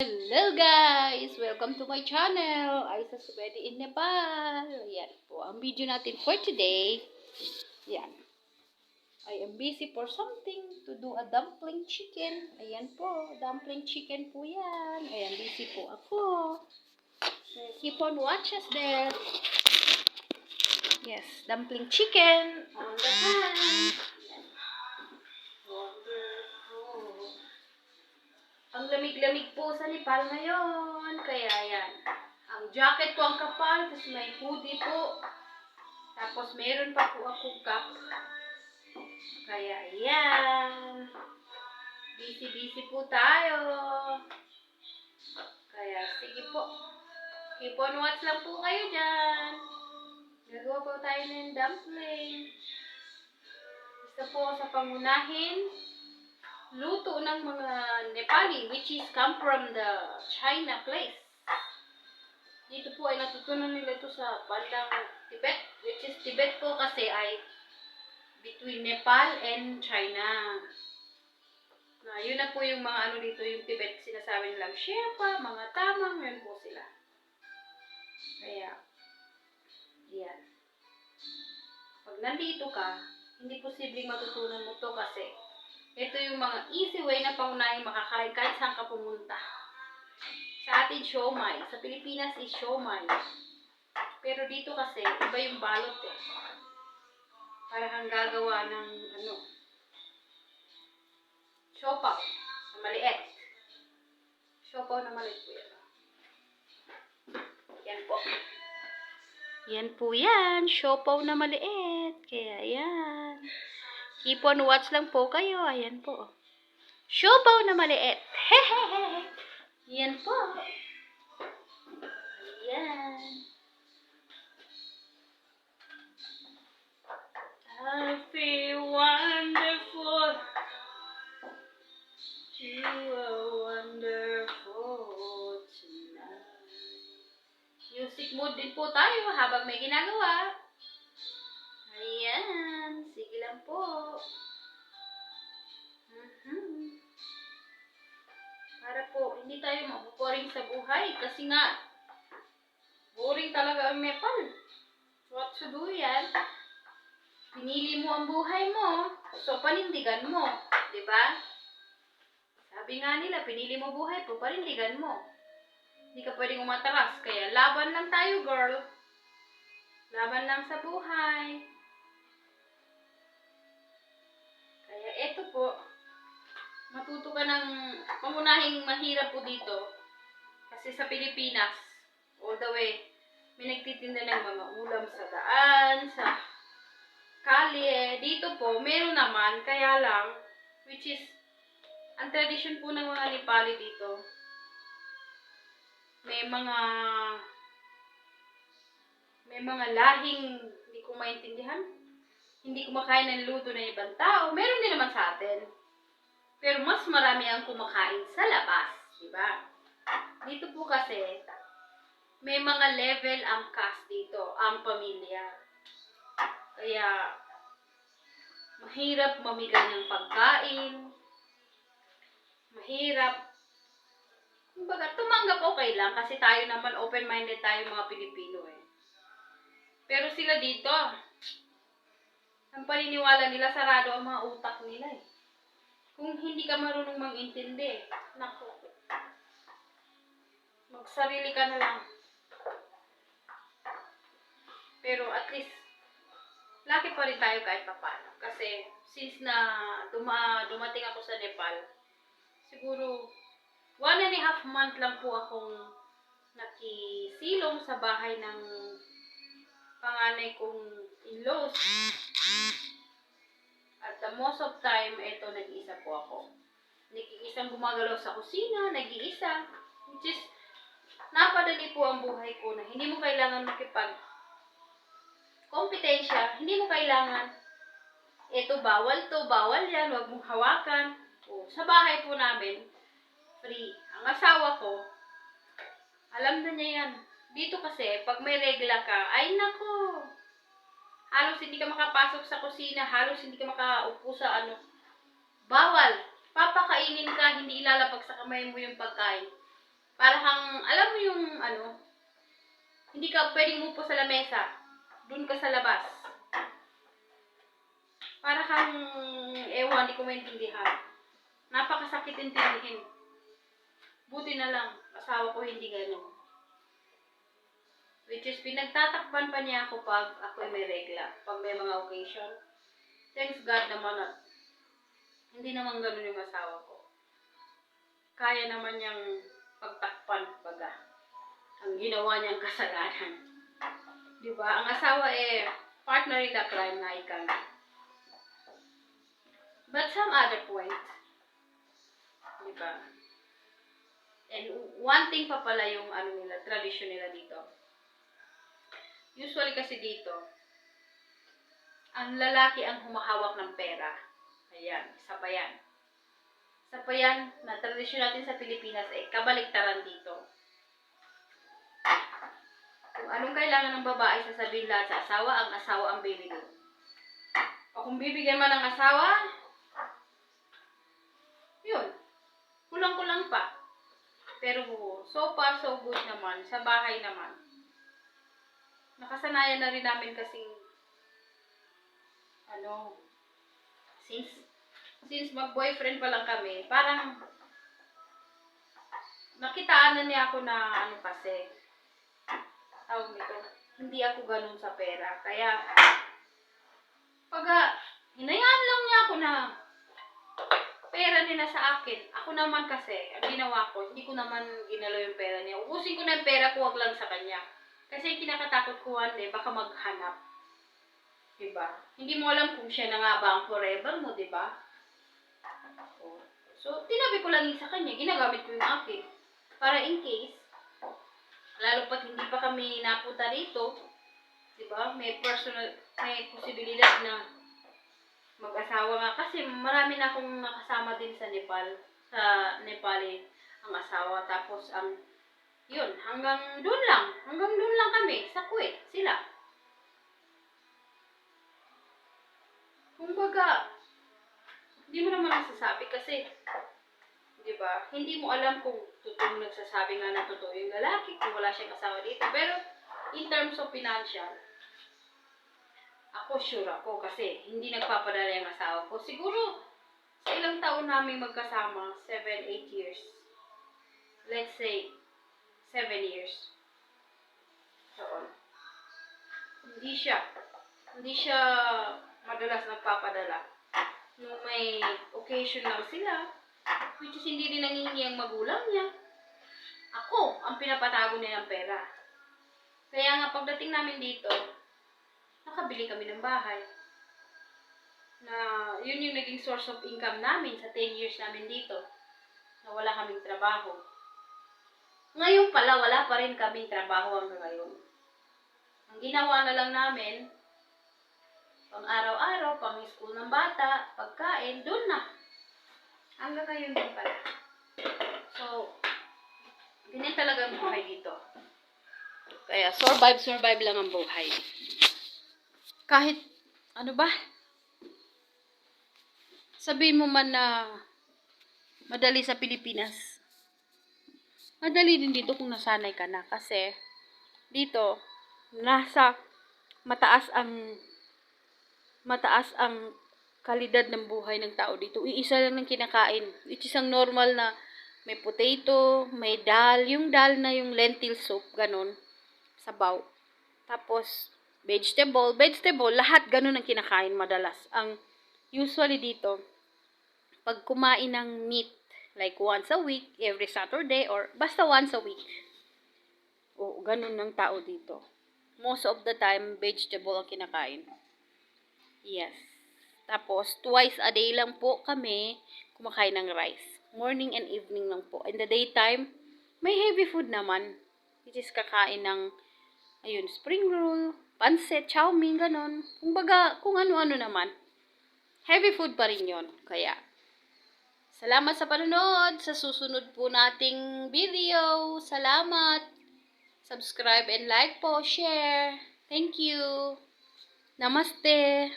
Hello guys! Welcome to my channel! Aisa Subedi in Nepal. Yan po ang video natin for today. Yan. I am busy for something to do a dumpling chicken. Ayan po, dumpling chicken po yan. Ayan, busy po ako. So, keep on watch us there. Yes, dumpling chicken on the pan. Wonderful. Ang lamig-lamig po sa Nepal ngayon. Kaya yan. Ang jacket ko ang kapal. Tapos may hoodie po. Tapos meron pa po akong cap. Kaya yan. Busy-busy po tayo. Kaya sige po. Keep on watch lang po kayo dyan. Gagawa po tayo ng dumpling. Isa po sa pangunahin luto ng mga Nepali, which is come from the China place. Dito po ay natutunan nila ito sa bandang Tibet, which is Tibet po kasi ay between Nepal and China. Na yun na po yung mga ano dito, yung Tibet, sinasabi nilang Sherpa, mga tamang, yun po sila. Kaya, yan. Pag nandito ka, hindi posibleng matutunan mo to kasi ito yung mga easy way na pangunahing makakain kahit saan ka pumunta. Sa atin, siomai. Sa Pilipinas is siomai. Pero dito kasi, iba yung balot eh. Para kang gagawa ng siopaw na maliit. Siopaw na maliit po yan. Yan po. Yan po yan. Siopaw na maliit. Kaya yan. Keep on watch lang po kayo. Ayan po. Siopaw na maliit. Hehehe. Yan po. Ayan. I feel wonderful. You are wonderful tonight. Music mode din po tayo habang may ginagawa. Ayan. Sige lang po. Para po, hindi tayo mabuboring sa buhay. Kasi nga, boring talaga ang Nepal. What to do yan? Pinili mo ang buhay mo. So, panindigan mo. Diba? Sabi nga nila, pinili mo buhay po, panindigan mo. Hindi ka pwedeng umatras. Kaya, laban lang tayo, girl. Laban lang sa buhay. Kaya, eto po. Matuto ka ng pangunahing mahirap po dito. Kasi sa Pilipinas, all the way, may nagtitinda ng mga ulam sa daan, sa kalye. Dito po, meron naman, kaya lang, which is, ang tradition po ng mga Nepali dito, may mga lahing hindi ko maintindihan. Hindi kumakain ng luto ng ibang tao. Meron din naman sa atin. Pero mas marami ang kumakain sa labas, di ba? Dito po kasi, may mga level ang caste dito, ang pamilya. Kaya, mahirap mamigay ng pagkain. Mahirap. Kumbaga, tumanggap okay lang kasi tayo naman, open-minded tayo mga Pilipino eh. Pero sila dito, ang paniniwala nila, sarado ang mga utak nila eh. Kung hindi ka marunong mag-intindi, naku, magsarili ka na lang. Pero at least, laki pa rin tayo kahit paano. Kasi, since na dumating ako sa Nepal, siguro, 1.5 month lang po akong nakisilong sa bahay ng panganay kong in-laws. At the most of time, eto, nag-iisa po ako. Nag-iisang gumagalaw sa kusina, nag-iisa. Which is, napadali po ang buhay ko na hindi mo kailangan makipag-kompetensya. Hindi mo kailangan, eto, bawal to, bawal yan, huwag mong hawakan. O, sa bahay po namin, free. Ang asawa ko, alam na niya yan. Dito kasi, pag may regla ka, ay nako, halos hindi ka makapasok sa kusina, halos hindi ka makaupo sa bawal. Papakainin ka, hindi ilalapag sa kamay mo yung pagkain. Para kang, alam mo yung ano, hindi ka pwedeng umupo sa lamesa. Doon ka sa labas. Para kang, ewan, hindi ko maintindihan. Napakasakit intindihin. Buti na lang, asawa ko hindi gano'n. Which is, pinagtatakpan pa niya ako pag ako may regla. Pag may mga occasion. Thanks God naman at hindi naman gano'n yung asawa ko. Kaya naman niyang pagtakpan, baga. Ang ginawa niyang kasalanan. Diba? Ang asawa partner in the crime na ika. But some other point. Diba? And one thing pa pala yung tradisyon nila dito. Usually kasi dito, ang lalaki ang humahawak ng pera. Ayan, isa pa yan. Isa pa yan na tradisyon natin sa Pilipinas kabaliktaran dito. Kung anong kailangan ng babae, sasabihin lahat sa asawa, ang asawa ang bibili. O kung bibigyan man ng asawa, yun, kulang-kulang pa. Pero so far, so good naman, sa bahay naman. Nakasanayan na rin namin kasing, since mag-boyfriend pa lang kami, parang, nakitaan na niya ako na kasi, tawag nito, hindi ako ganun sa pera. Kaya, hinayaan lang niya ako na pera nila sa akin. Ako naman kasi, ang ginawa ko, hindi ko naman ginalaw yung pera niya. Ubusin ko na yung pera ko, wag lang sa kanya. Kasi kinakatakot ko, baka maghanap. Diba? Hindi mo alam kung siya na nga ba ang forever mo, diba? So, tinabi ko lang yun sa kanya. Ginagamit ko yung akin. Para in case, lalo pat hindi pa kami napunta rito, diba? May posibilidad na mag-asawa nga. Kasi marami na akong nakasama din sa Nepal. Sa Nepali ang asawa. Tapos, yun, hanggang doon lang kami, sa Kuwait, sila. Kumbaga, hindi mo naman nasasabi kasi, di ba, hindi mo alam kung totoong nagsasabi nga na totoo yung lalaki, kung wala siyang asawa dito. Pero, in terms of financial, ako sure ako kasi hindi nagpapadala yung asawa ko. Siguro, sa ilang taon namin magkasama, 7-8 years. Let's say, 7 years. So, hindi siya madalas nagpapadala. Nung may occasion lang sila, which is hindi rin nangingi ang magulang niya. Ako, ang pinapatago niya ng pera. Kaya nga pagdating namin dito, nakabili kami ng bahay. Na yun yung naging source of income namin sa 10 years namin dito. Na wala kaming trabaho. Ngayon pala, wala pa rin kaming trabaho hanggang ngayon. Ang ginawa na lang namin, pang araw-araw, pang school ng bata, pagkain, doon na. Hanggang ngayon din pala. So, ganyan talaga ang buhay dito. Kaya, survive lang ang buhay. Kahit, sabihin mo man na madali sa Pilipinas. Madali din dito kung nasanay ka na. Kasi, dito, mataas ang kalidad ng buhay ng tao dito. Iisa lang ng kinakain. Which is ang normal na may potato, may dal. Yung dal na yung lentil soup, ganun. Sabaw. Tapos, vegetable, lahat ganun ang kinakain madalas. Ang usually dito, pag kumain ng meat, like once a week, every Saturday, or basta once a week. O, ganun ng tao dito. Most of the time, vegetable ang kinakain. Yes. Tapos, twice a day lang po kami kumakain ng rice. Morning and evening lang po. In the daytime, may heavy food naman. Which is kakain ng, spring roll, pancit, chow mein, ganon. Kumbaga, kung ano-ano naman. Heavy food pa rin yon. Kaya, salamat sa panonood. Sa susunod po nating video. Salamat. Subscribe and like po. Share. Thank you. Namaste.